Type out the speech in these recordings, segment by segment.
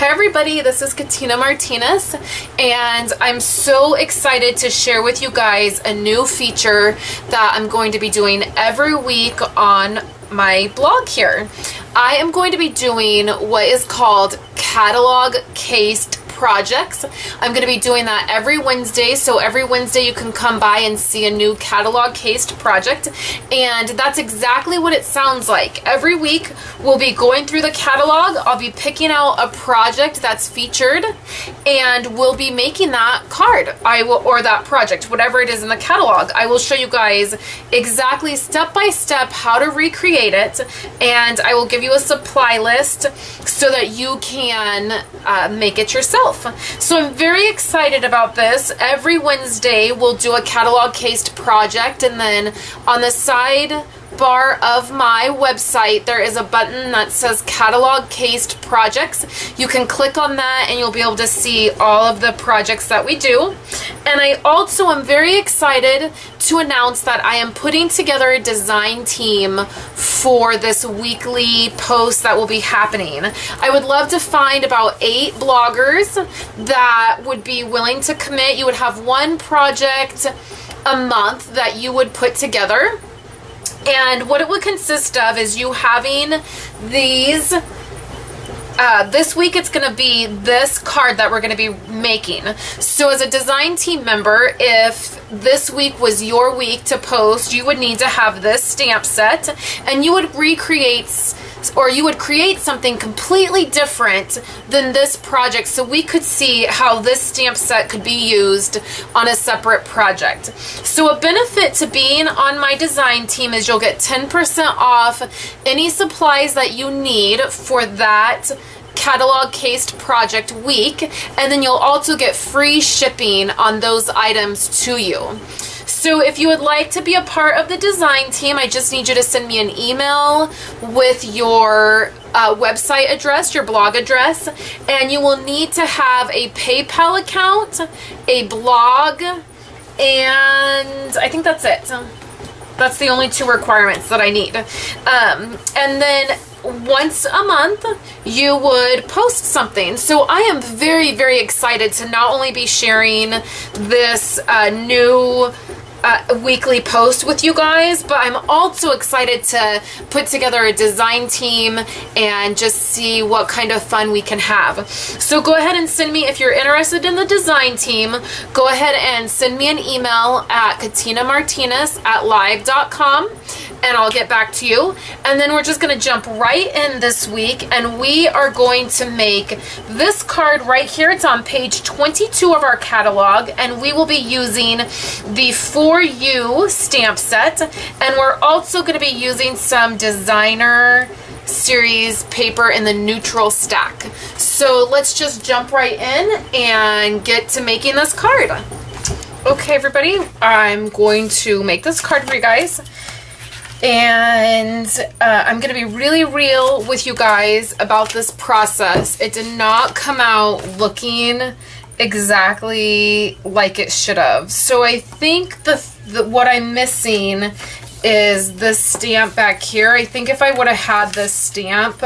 Hi everybody, this is Katina Martinez, and I'm so excited to share with you guys a new feature that I'm going to be doing every week on my blog here. I am going to be doing what is called catalog cased projects. I'm going to be doing that every Wednesday, so every Wednesday you can come by and see a new catalog cased project, and that's exactly what it sounds like. Every week we'll be going through the catalog. I'll be picking out a project that's featured, and we'll be making that card, or that project, whatever it is in the catalog. I will show you guys exactly step by step how to recreate it, and I will give you a supply list so that you can make it yourself. So I'm very excited about this. Every Wednesday we'll do a catalog cased project, and then on the side bar of my website there is a button that says catalog cased projects. You can click on that and you'll be able to see all of the projects that we do. And I also am very excited to announce that I am putting together a design team for this weekly post that will be happening. I would love to find about 8 bloggers that would be willing to commit. You would have one project a month that you would put together. And what it would consist of is you having these, this week it's going to be this card that we're going to be making. So as a design team member, if this week was your week to post, you would need to have this stamp set, and you would recreate, or you would create something completely different than this project, so we could see how this stamp set could be used on a separate project. So a benefit to being on my design team is you'll get 10% off any supplies that you need for that catalog cased project week, and then you'll also get free shipping on those items to you. So if you would like to be a part of the design team, I just need you to send me an email with your website address, your blog address, and you will need to have a PayPal account, a blog, and I think that's it. That's the only 2 requirements that I need. And then once a month you would post something. So I am very, very excited to not only be sharing this new weekly post with you guys, but I'm also excited to put together a design team and just see what kind of fun we can have. So go ahead and send me, if you're interested in the design team, go ahead and send me an email at katinamartinez@live.com, and I'll get back to you. And then we're just going to jump right in this week, and we are going to make this card right here. It's on page 22 of our catalog, and we will be using the For You stamp set, and we're also going to be using some designer series paper in the neutral stack. So let's just jump right in and get to making this card. Okay everybody, I'm going to make this card for you guys. And I'm going to be really real with you guys about this process. It did not come out looking exactly like it should have. So I think what I'm missing is this stamp back here. I think if I would have had this stamp,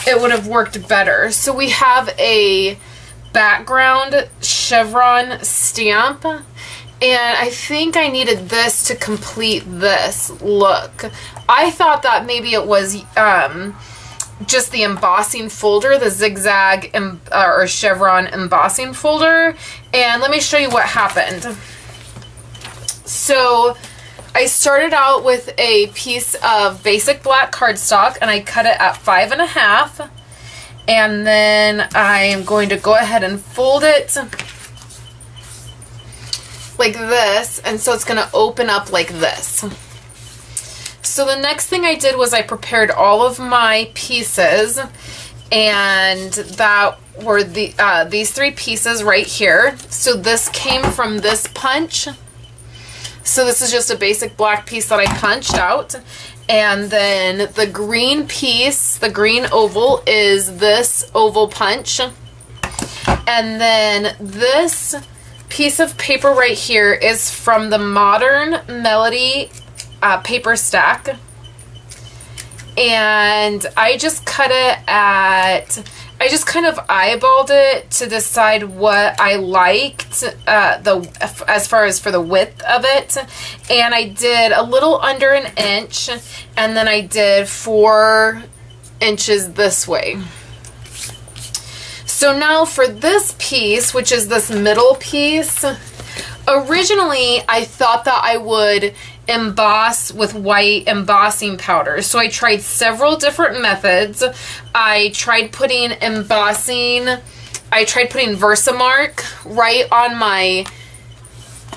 it would have worked better. So we have a background chevron stamp, and I think I needed this to complete this look. I thought that maybe it was just the embossing folder, the zigzag or chevron embossing folder. And let me show you what happened. So I started out with a piece of basic black cardstock, and I cut it at 5.5. And then I am going to go ahead and fold it like this, and so it's going to open up like this. So the next thing I did was I prepared all of my pieces, and that were these 3 pieces right here. So this came from this punch. So this is just a basic black piece that I punched out, and then the green piece, the green oval, is this oval punch, and then this piece of paper right here is from the Modern Melody paper stack, and I just cut it at, I just kind of eyeballed it to decide what I liked as far as for the width of it. And I did a little under an inch, and then I did 4 inches this way. So now for this piece, which is this middle piece, originally I thought that I would emboss with white embossing powder. So I tried several different methods. I tried putting Versamark right on my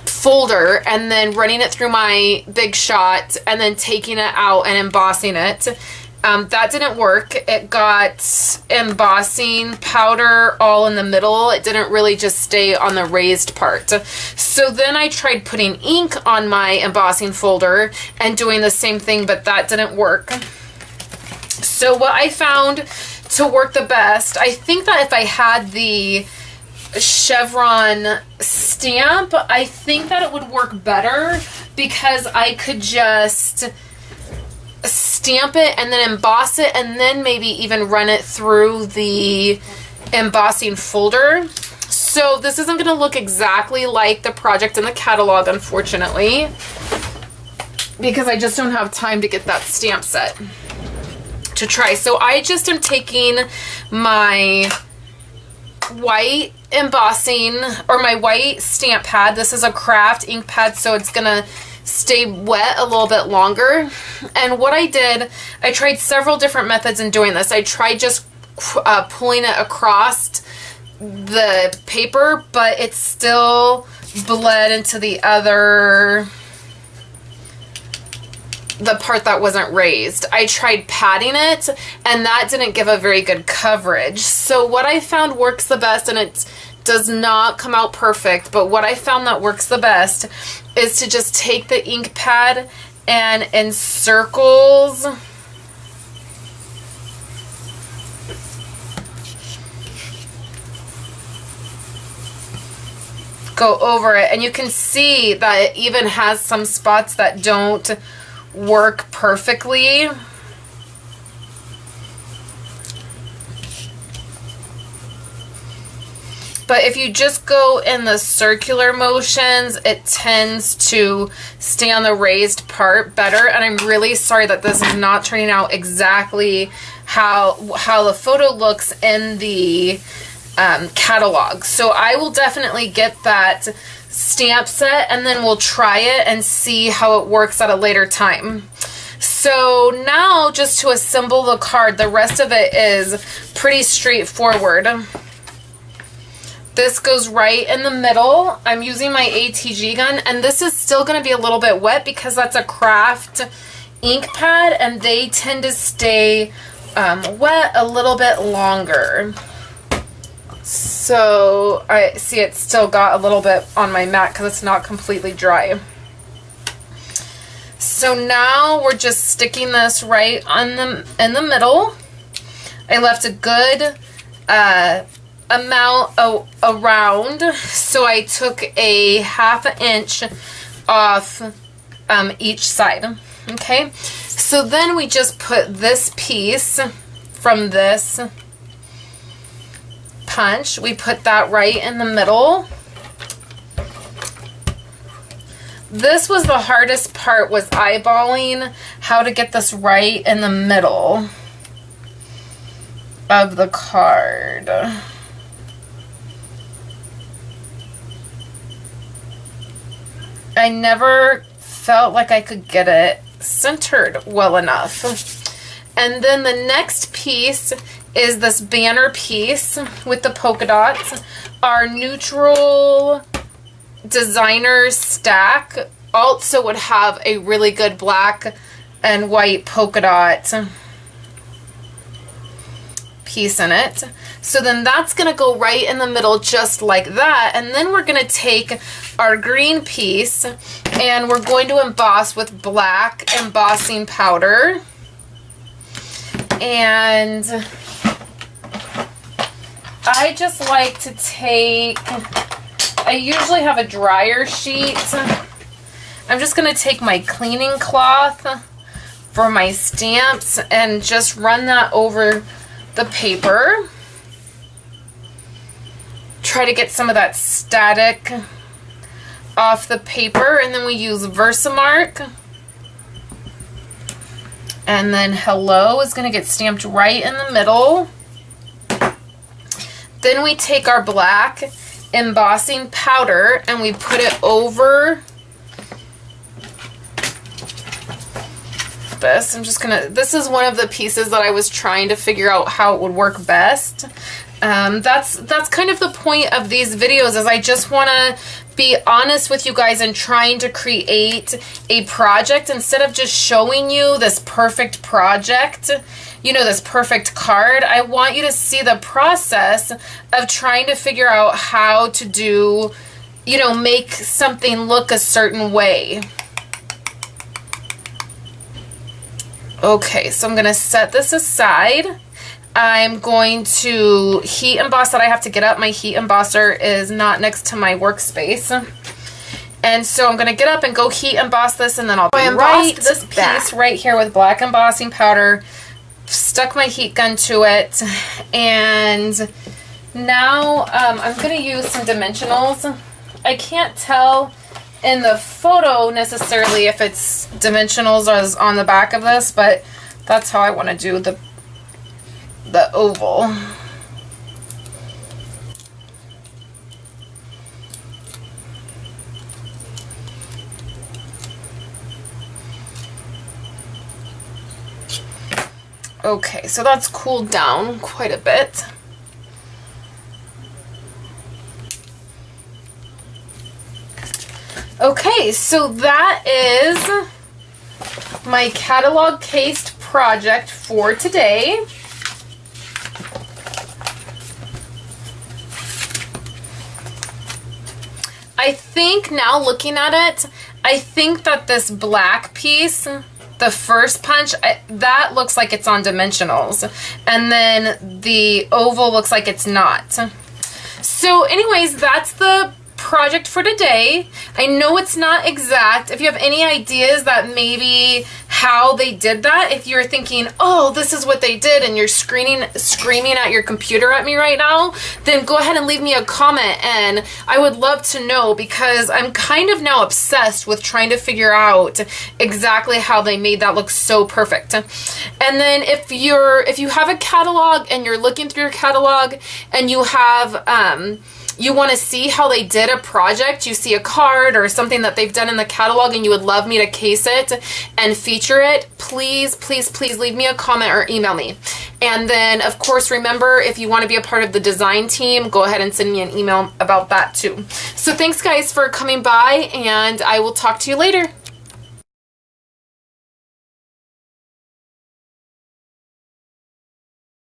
folder and then running it through my Big Shot and then taking it out and embossing it. That didn't work. It got embossing powder all in the middle. It didn't really just stay on the raised part. So then I tried putting ink on my embossing folder and doing the same thing, but that didn't work. So what I found to work the best, I think that if I had the chevron stamp, I think that it would work better because I could just stamp it and then emboss it and then maybe even run it through the embossing folder. So this isn't going to look exactly like the project in the catalog, unfortunately, because I just don't have time to get that stamp set to try. So I just am taking my white embossing or my white stamp pad. This is a craft ink pad, so it's going to stay wet a little bit longer. And what I did, I tried several different methods in doing this. I tried just pulling it across the paper, but it still bled into the part that wasn't raised. I tried patting it, and that didn't give a very good coverage. So what I found works the best, and it does not come out perfect, but what I found that works the best is to just take the ink pad and in circles go over it. And you can see that it even has some spots that don't work perfectly. But if you just go in the circular motions, it tends to stay on the raised part better. And I'm really sorry that this is not turning out exactly how the photo looks in the catalog. So I will definitely get that stamp set and then we'll try it and see how it works at a later time. So now just to assemble the card, the rest of it is pretty straightforward. This goes right in the middle. I'm using my ATG gun, and this is still going to be a little bit wet because that's a craft ink pad, and they tend to stay wet a little bit longer. So I see it's still got a little bit on my mat because it's not completely dry. So now we're just sticking this right in the middle. I left a good amount around, so I took a 1/2 inch off each side. Okay, so then we just put this piece from this punch, we put that right in the middle. This was the hardest part, was eyeballing how to get this right in the middle of the card. I never felt like I could get it centered well enough. And then the next piece is this banner piece with the polka dots. Our neutral designer stack also would have a really good black and white polka dot piece in it. So then that's going to go right in the middle just like that. And then we're going to take our green piece and we're going to emboss with black embossing powder. And I just like to take, I usually have a dryer sheet. I'm just going to take my cleaning cloth for my stamps and just run that over the paper. Try to get some of that static off the paper, and then we use Versamark. And then hello is going to get stamped right in the middle. Then we take our black embossing powder and we put it over this. This is one of the pieces that I was trying to figure out how it would work best. That's kind of the point of these videos, is I just want to be honest with you guys and trying to create a project instead of just showing you this perfect project, you know, this perfect card. I want you to see the process of trying to figure out how to do, you know, make something look a certain way. Okay, so I'm going to set this aside. I'm going to heat emboss that. I have to get up. My heat embosser is not next to my workspace. And so I'm going to get up and go heat emboss this, and then I'll emboss this piece right here with black embossing powder. Stuck my heat gun to it. And now I'm going to use some dimensionals. I can't tell in the photo necessarily if it's dimensionals as on the back of this, but that's how I want to do the oval. Okay, so that's cooled down quite a bit. Okay, so that is my catalog cased project for today. I think now looking at it, I think that this black piece, the first punch, that looks like it's on dimensionals. And then the oval looks like it's not. So anyways, that's the project for today. I know it's not exact. If you have any ideas that maybe how they did that, if you're thinking, oh, this is what they did, and you're screaming at your computer at me right now, then go ahead and leave me a comment, and I would love to know, because I'm kind of now obsessed with trying to figure out exactly how they made that look so perfect. And then if you have a catalog and you're looking through your catalog and you have you want to see how they did a project, you see a card or something that they've done in the catalog and you would love me to case it and feature it, please, please, please leave me a comment or email me. And then, of course, remember, if you want to be a part of the design team, go ahead and send me an email about that too. So thanks, guys, for coming by, and I will talk to you later.